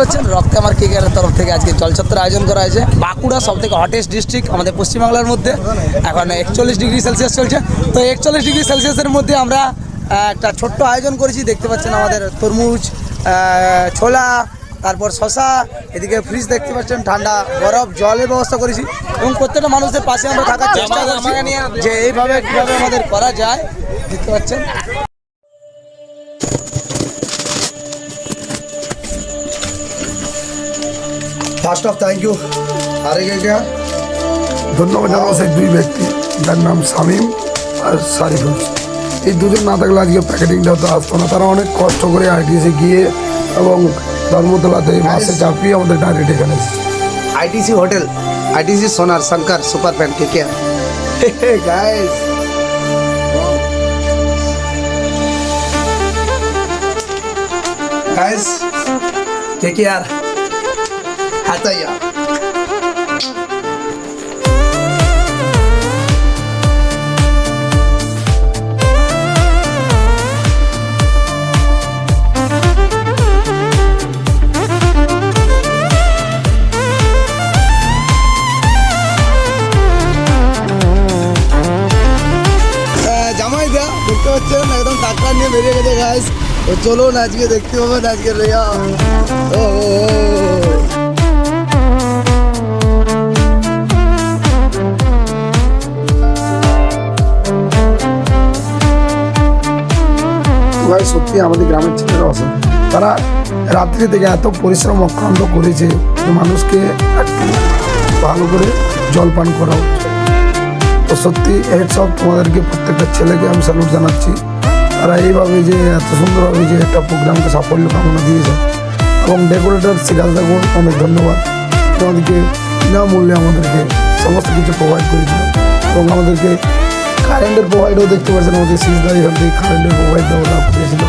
পাচ্ছেন রক্তে আমার কেকেআরের তরফ থেকে আজকে জলছত্রের আয়োজন করা হয়েছে। বাঁকুড়া সবথেকে হটেস্ট ডিস্ট্রিক্ট আমাদের পশ্চিমবাংলার মধ্যে, এখন 41 ডিগ্রি সেলসিয়াস চলছে। তো 41 ডিগ্রি সেলসিয়াসের মধ্যে আমরা একটা ছোট্ট আয়োজন করেছি। দেখতে পাচ্ছেন আমাদের তরমুজ, ছোলা, তারপর শশা, এদিকে ফ্রিজ দেখতে পাচ্ছেন, ঠান্ডা বরফ জলের ব্যবস্থা করেছি এবং প্রত্যেকটা মানুষদের পাশে আমরা থাকার চেষ্টা করছি যে এইভাবে কীভাবে আমাদের করা যায়। দেখতে পাচ্ছেন ফার্স্ট অফ থ্যাংক ইউ ধন্যবাদ জানাবো সেই দুই ব্যক্তি যার নাম শামীম আর সারিফুল। এই দুজন না থাকলে আজকে প্যাকেটিংটা হতে আসতো না। তারা অনেক কষ্ট করে আইটিসি গিয়ে এবং ধর্মতলাতে বাসে চাপিয়ে আমাদের ডাইরেক্ট এখানে আইটিসি হোটেল, আইটিসি সোনার শঙ্কর সুপার প্যান্ট কেকেআর। গাইস গাইস কেকেআর হাতাইয়া দেখতে পাচ্ছেন একদম টাকা নিয়ে বেরিয়ে গেছে গাইস। তো চলুন আজকে দেখতে পাবেন আজকের রেয়া। ভাই সত্যি আমাদের গ্রামের ছেলেরা আছে, তারা রাত্রি থেকে এত পরিশ্রম অক্লান্ত করেছে যে মানুষকে একটু ভালো করে জল পান করা উচিত। তো সত্যি হেডস অফ তোমাদেরকে, প্রত্যেকটা ছেলেকে আমি স্যালুট জানাচ্ছি। তারা এইভাবে যে এত সুন্দরভাবে যে একটা প্রোগ্রামকে সাফল্য কামনা দিয়েছে এবং ডেকোরেটর সিরাজ দেখুন অনেক ধন্যবাদ। তোমাদেরকে বিনামূল্যে আমাদেরকে সমস্ত কিছু প্রোভাইড করেছিল এবং আমাদেরকে কারেন্টের প্রোভাইডও দেখতে পাচ্ছেন। আমাদের সিজদার এখান থেকে কারেন্টের প্রোভাইড দেওয়া লাভ করেছিল।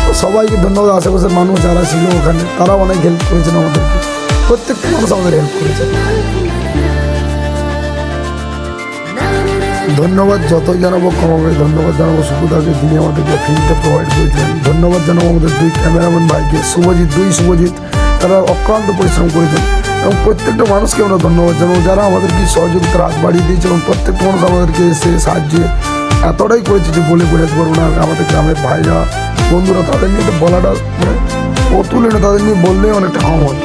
তো সবাইকে ধন্যবাদ। আশেপাশের মানুষ যারা ছিল ওখানে তারাও অনেক হেল্প করেছেন আমাদেরকে, প্রত্যেকটা মানুষ আমাদের হেল্প করেছে। ধন্যবাদ যতই জানাবো কম হবে। ধন্যবাদ জানাবো সুকুদাকে, যিনি আমাদেরকে ফিল্মটা প্রোভাইড করেছিলেন। ধন্যবাদ জানাবো আমাদের দুই ক্যামেরাম্যান ভাইকে, শুভজিৎ, তারা অক্লান্ত পরিশ্রম করেছেন এবং প্রত্যেকটা মানুষকে আমরা ধন্যবাদ জানাবো যারা আমাদেরকে সহযোগিতার হাত বাড়িয়ে দিয়েছে এবং প্রত্যেকটা মানুষ আমাদেরকে এসে সাহায্যে এতটাই করেছে যে বলে বোঝাতে পারবো না। আমাদের গ্রামের ভাইরা বন্ধুরা, তাদের নিয়ে তো বলাটা মানে ও তুলে না, তাদের নিয়ে বললেই অনেকটা কম হয়।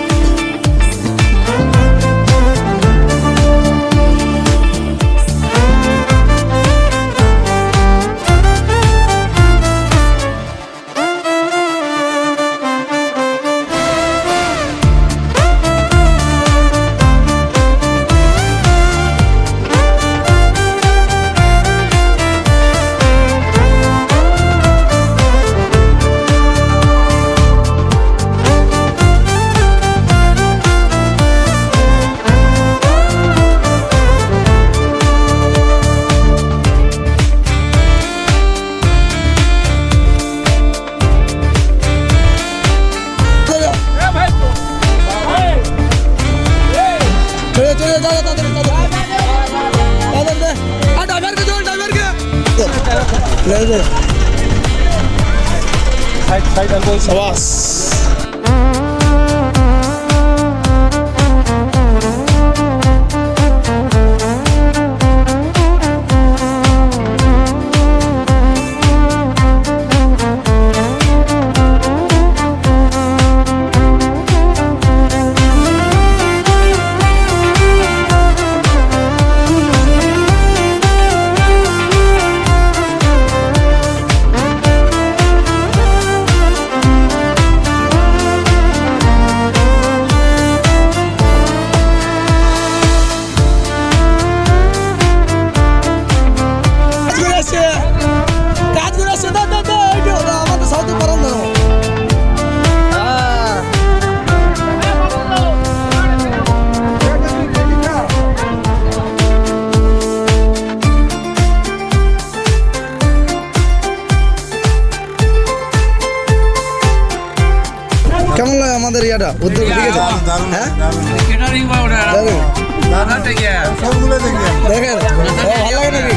शाबाश। কেমন লাগে আমাদের ইয়াটা উদ্যোগ? ঠিক আছে, হ্যাঁ দেখেন ভালো লাগে নাকি?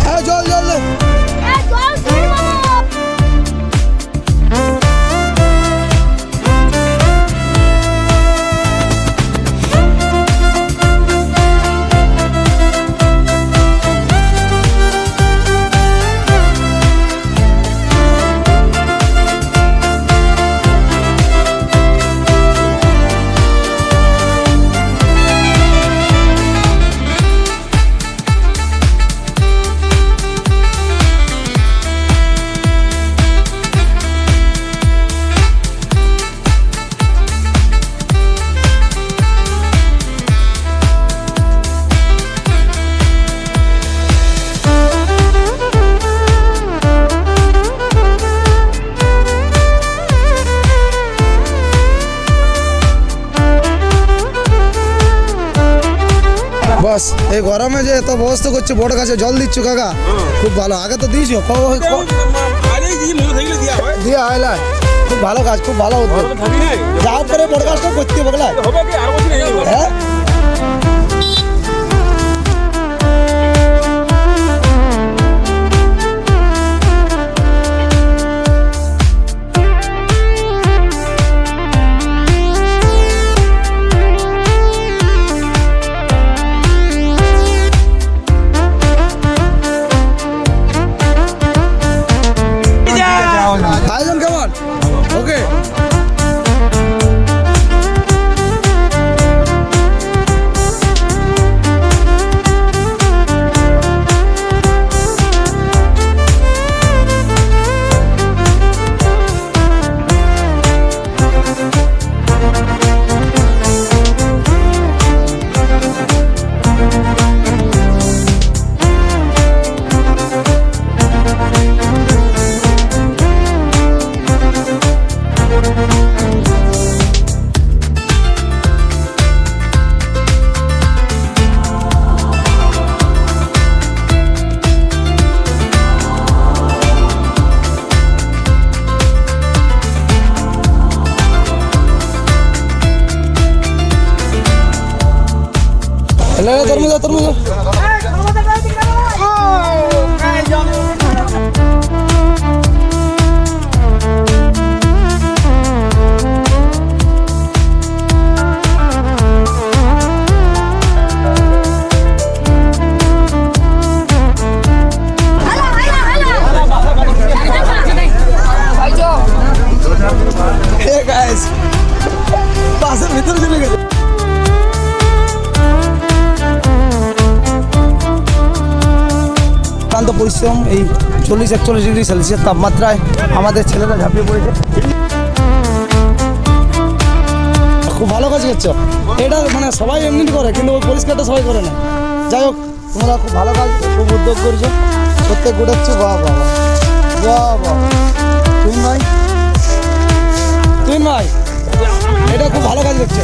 হ্যাঁ জল জল জল। বাস এই গরমে যে এত ব্যবস্থা করছো বড় গাছে জল দিচ্ছ কাকা, খুব ভালো। আগে তো দিয়েছো দিয়া হয় না, খুব ভালো কাজ, খুব ভালো উদ্যোগ। যা হোক করে বড় কাজটা করতে হবে না? হ্যাঁ আয়োজন কেমন? ওকে তরমুজ তরমুজ বাসের ভিতরে চলে গেছে। ক্লান্ত পরিশ্রম, এই 40-41 ডিগ্রি সেলসিয়াস তাপমাত্রায় আমাদের ছেলেরা ঝাঁপিয়ে পড়েছে। খুব ভালো কাজ করছো। এটা মানে সবাই এমনি করে, কিন্তু ওই পরিষ্কারটা সবাই করে না। যাই হোক, তোমরা খুব ভালো কাজ, খুব উদ্যোগ করছো, প্রত্যেক গোটাচ্ছো। বাহ বাহ বাহ বাহ। তুই ভাই এটা খুব ভালো কাজ করছে।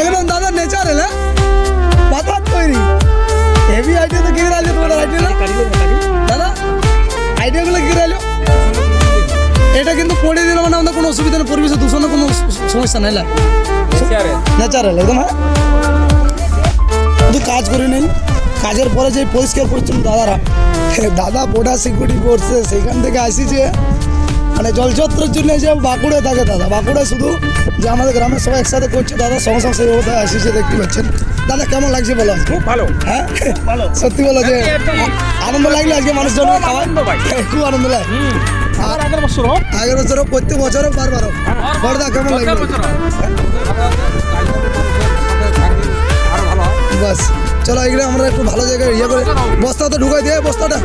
একদম দাদা নেচারেল, হ্যাঁ পাতার তৈরি। হেভি আইডিয়া তো কি রাখলে তোমাদের আইডিয়া না দাদা? আইডিয়াগুলো কি রাখলো? এটা কিন্তু পড়ে দিলে মানে আমাদের কোনো অসুবিধা নেই, পরিবেশে দূষণের কোনো সমস্যা নেই। ন্যাচারাল একদম। হ্যাঁ শুধু কাজ করে নেই, কাজের পরে যে পরিষ্কার পরিচ্ছন্ন দাদা বোর্ডার সিকিউরিটি করছে, সেখান থেকে আসি যে মানে জলছত্রের জন্য যে বাঁকুড়ে থাকে দাদা, বাঁকুড়ে শুধু যে আমাদের গ্রামের সবাই একসাথে করছে দাদা, সঙ্গে সঙ্গে সেই অবস্থায় আসিছে, দেখতে পাচ্ছেন। দাদা কেমন লাগছে বলো? খুব ভালো। হ্যাঁ সত্যি বলো যে আনন্দ লাগলো আজকে মানুষজন খাওয়ায়, খুব আনন্দ লাগে। আগের বছরও প্রত্যেক বছরও বারবারও। বড়দা কেমন লাগলো? বাস চলো এগুলো আমরা একটু ভালো জায়গায় ইয়ে করে বস্তাটা ঢুকাই দিয়ে বস্তাটা